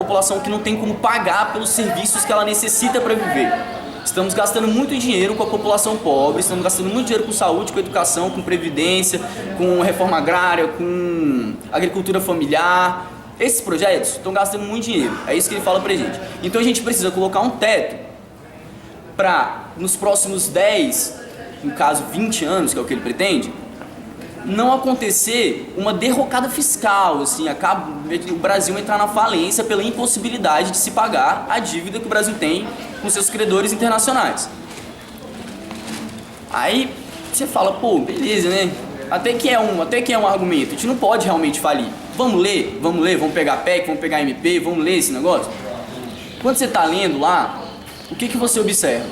população que não tem como pagar pelos serviços que ela necessita para viver. Estamos gastando muito dinheiro com a população pobre, estamos gastando muito dinheiro com saúde, com educação, com previdência, com reforma agrária, com agricultura familiar. Esses projetos estão gastando muito dinheiro, é isso que ele fala pra gente. Então a gente precisa colocar um teto para, nos próximos 10, no caso 20 anos, que é o que ele pretende, não acontecer uma derrocada fiscal, assim, o Brasil entrar na falência pela impossibilidade de se pagar a dívida que o Brasil tem com seus credores internacionais. Aí você fala, pô, beleza, né? Até que é um argumento, a gente não pode realmente falir. Vamos ler, vamos pegar PEC, vamos pegar MP, vamos ler esse negócio. Quando você está lendo lá, o que você observa?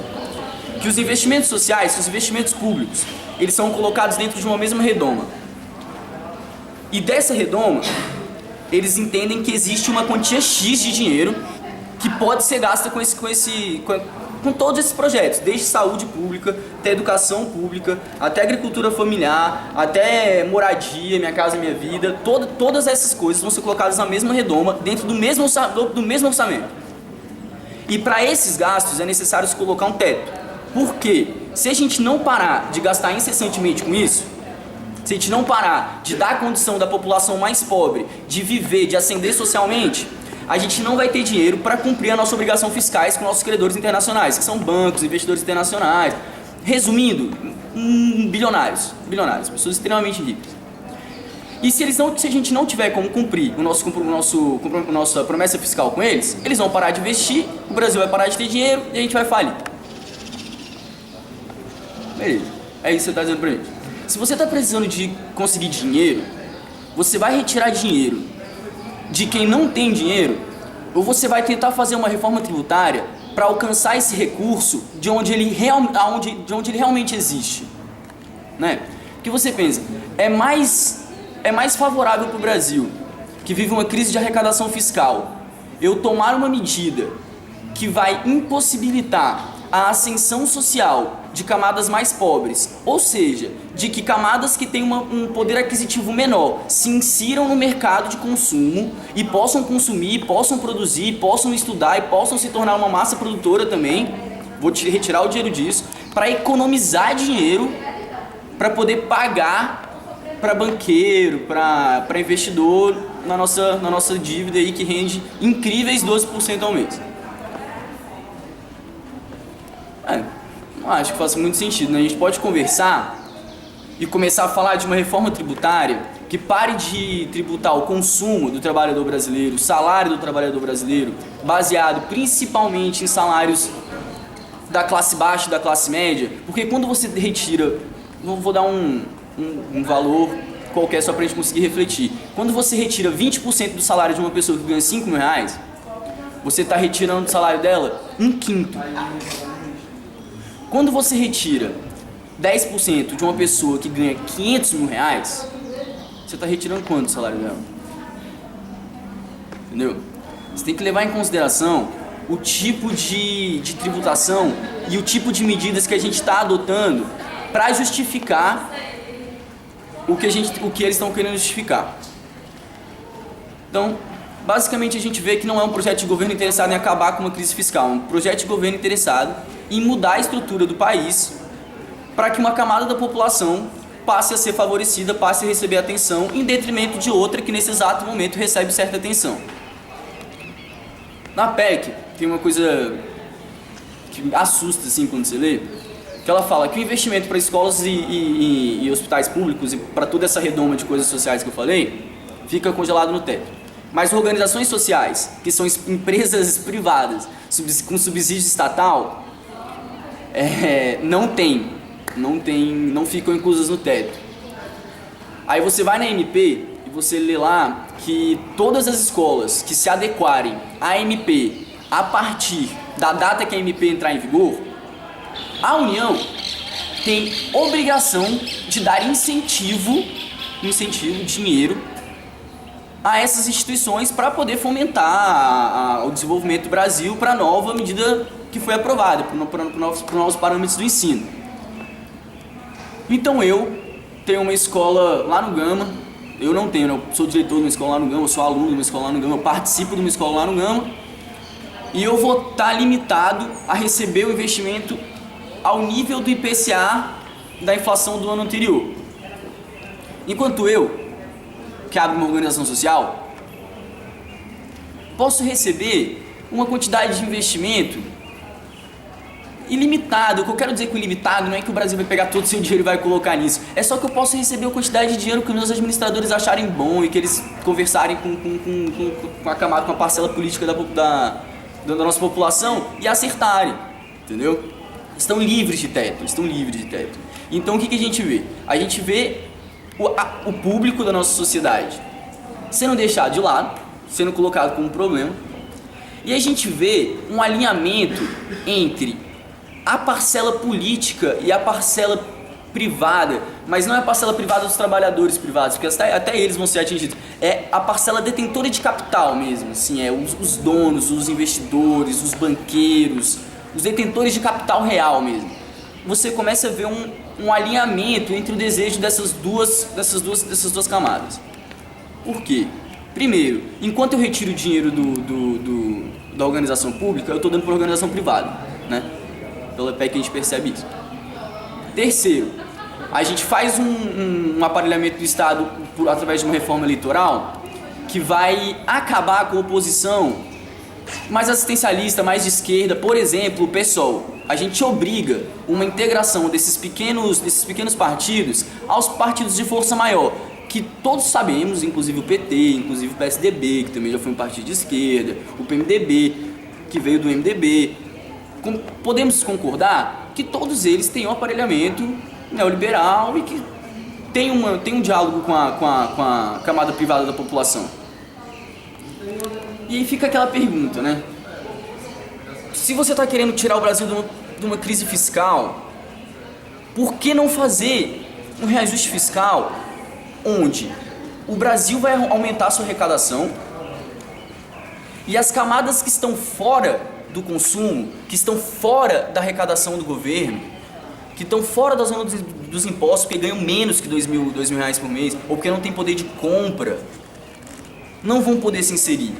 Que os investimentos sociais, os investimentos públicos, eles são colocados dentro de uma mesma redoma. E dessa redoma, eles entendem que existe uma quantia X de dinheiro que pode ser gasta com todos esses projetos, desde saúde pública, até educação pública, até agricultura familiar, até moradia, Minha Casa Minha Vida, todas essas coisas vão ser colocadas na mesma redoma, dentro do mesmo orçamento. E para esses gastos é necessário se colocar um teto. Por quê? Se a gente não parar de gastar incessantemente com isso, se a gente não parar de dar a condição da população mais pobre de viver, de ascender socialmente, a gente não vai ter dinheiro para cumprir a nossa obrigação fiscais com nossos credores internacionais, que são bancos, investidores internacionais. Resumindo, bilionários, pessoas extremamente ricas. E se a gente não tiver como cumprir nossa promessa fiscal com eles, eles vão parar de investir, o Brasil vai parar de ter dinheiro e a gente vai falir. Beleza, é isso que você está dizendo pra gente. Se você está precisando de conseguir dinheiro, você vai retirar dinheiro de quem não tem dinheiro, ou você vai tentar fazer uma reforma tributária para alcançar esse recurso de onde ele realmente existe, né? Porque você pensa, é mais favorável para o Brasil, que vive uma crise de arrecadação fiscal, eu tomar uma medida que vai impossibilitar a ascensão social de camadas mais pobres, ou seja, de que camadas que têm um poder aquisitivo menor se insiram no mercado de consumo e possam consumir, possam produzir, possam estudar e possam se tornar uma massa produtora também. Vou retirar o dinheiro disso para economizar dinheiro para poder pagar para banqueiro, para investidor na nossa dívida aí que rende incríveis 12% ao mês. Não acho que faça muito sentido, né? A gente pode conversar e começar a falar de uma reforma tributária que pare de tributar o consumo do trabalhador brasileiro, o salário do trabalhador brasileiro, baseado principalmente em salários da classe baixa e da classe média, porque quando você retira, vou dar um valor qualquer só pra gente conseguir refletir, quando você retira 20% do salário de uma pessoa que ganha 5 mil reais, você está retirando do salário dela 1/5. Quando você retira 10% de uma pessoa que ganha 500 mil reais, você está retirando quanto do salário dela? Entendeu? Você tem que levar em consideração o tipo de tributação e o tipo de medidas que a gente está adotando para justificar o que eles estão querendo justificar. Então, basicamente a gente vê que não é um projeto de governo interessado em acabar com uma crise fiscal, é um projeto de governo interessado em mudar a estrutura do país para que uma camada da população passe a ser favorecida, passe a receber atenção em detrimento de outra que nesse exato momento recebe certa atenção. Na PEC tem uma coisa que assusta assim quando você lê, que ela fala que o investimento para escolas e hospitais públicos e para toda essa redoma de coisas sociais que eu falei, fica congelado no teto. Mas organizações sociais, que são empresas privadas com subsídio estatal, não ficam inclusas no teto. Aí você vai na MP e você lê lá que todas as escolas que se adequarem à MP a partir da data que a MP entrar em vigor, a União tem obrigação de dar incentivo, dinheiro, a essas instituições para poder fomentar o desenvolvimento do Brasil para a nova medida que foi aprovada, para novos parâmetros do ensino. Então eu tenho uma escola lá no Gama, Eu não tenho, né? Eu sou diretor de uma escola lá no Gama, eu sou aluno de uma escola lá no Gama, eu participo de uma escola lá no Gama e eu vou estar limitado a receber o investimento ao nível do IPCA da inflação do ano anterior. Enquanto eu, que abro uma organização social, posso receber uma quantidade de investimento ilimitado. O que eu quero dizer com ilimitado não é que o Brasil vai pegar todo o seu dinheiro e vai colocar nisso. É só que eu posso receber a quantidade de dinheiro que os meus administradores acharem bom e que eles conversarem com a parcela política da nossa população e acertarem, entendeu? Estão livres de teto, Então o que a gente vê? A gente vê o público da nossa sociedade sendo deixado de lado, sendo colocado como um problema, e a gente vê um alinhamento entre a parcela política e a parcela privada, mas não é a parcela privada dos trabalhadores privados, porque até eles vão ser atingidos, é a parcela detentora de capital mesmo, assim, os donos, os investidores, os banqueiros, os detentores de capital real mesmo. Você começa a ver um alinhamento entre o desejo dessas duas camadas. Por quê? Primeiro, enquanto eu retiro o dinheiro da organização pública, eu estou dando para a organização privada, né? Pela PEC a gente percebe isso. Terceiro, a gente faz um aparelhamento do Estado através de uma reforma eleitoral que vai acabar com a oposição mais assistencialista, mais de esquerda, por exemplo, o PSOL. A gente obriga uma integração desses pequenos partidos aos partidos de força maior, que todos sabemos, inclusive o PT, inclusive o PSDB, que também já foi um partido de esquerda, o PMDB, que veio do MDB. Podemos concordar que todos eles têm um aparelhamento neoliberal e que tem um diálogo com a camada privada da população. E aí fica aquela pergunta, né? Se você está querendo tirar o Brasil de uma crise fiscal, por que não fazer um reajuste fiscal onde o Brasil vai aumentar a sua arrecadação e as camadas que estão fora do consumo, que estão fora da arrecadação do governo, que estão fora da zona dos impostos, porque ganham menos que R$2.000 por mês, ou porque não tem poder de compra, não vão poder se inserir.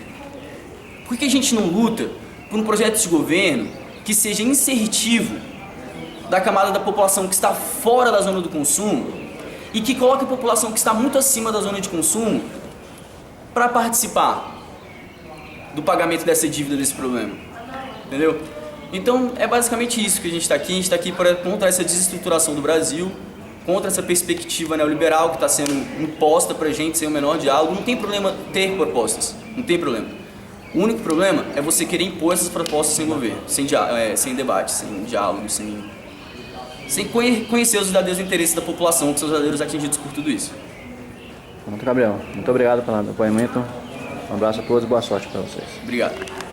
Por que a gente não luta por um projeto de governo que seja insertivo da camada da população que está fora da zona do consumo e que coloque a população que está muito acima da zona de consumo para participar do pagamento dessa dívida, desse problema? Entendeu? Então é basicamente isso que a gente está aqui contra essa desestruturação do Brasil, contra essa perspectiva neoliberal que está sendo imposta pra gente sem o menor diálogo. Não tem problema ter propostas, não tem problema. O único problema é você querer impor essas propostas sem governo, sem debate, sem diálogo, sem conhecer os verdadeiros interesses da população, que são os verdadeiros atingidos por tudo isso. Muito, Gabriel. Muito obrigado pelo depoimento. Um abraço a todos e boa sorte para vocês. Obrigado.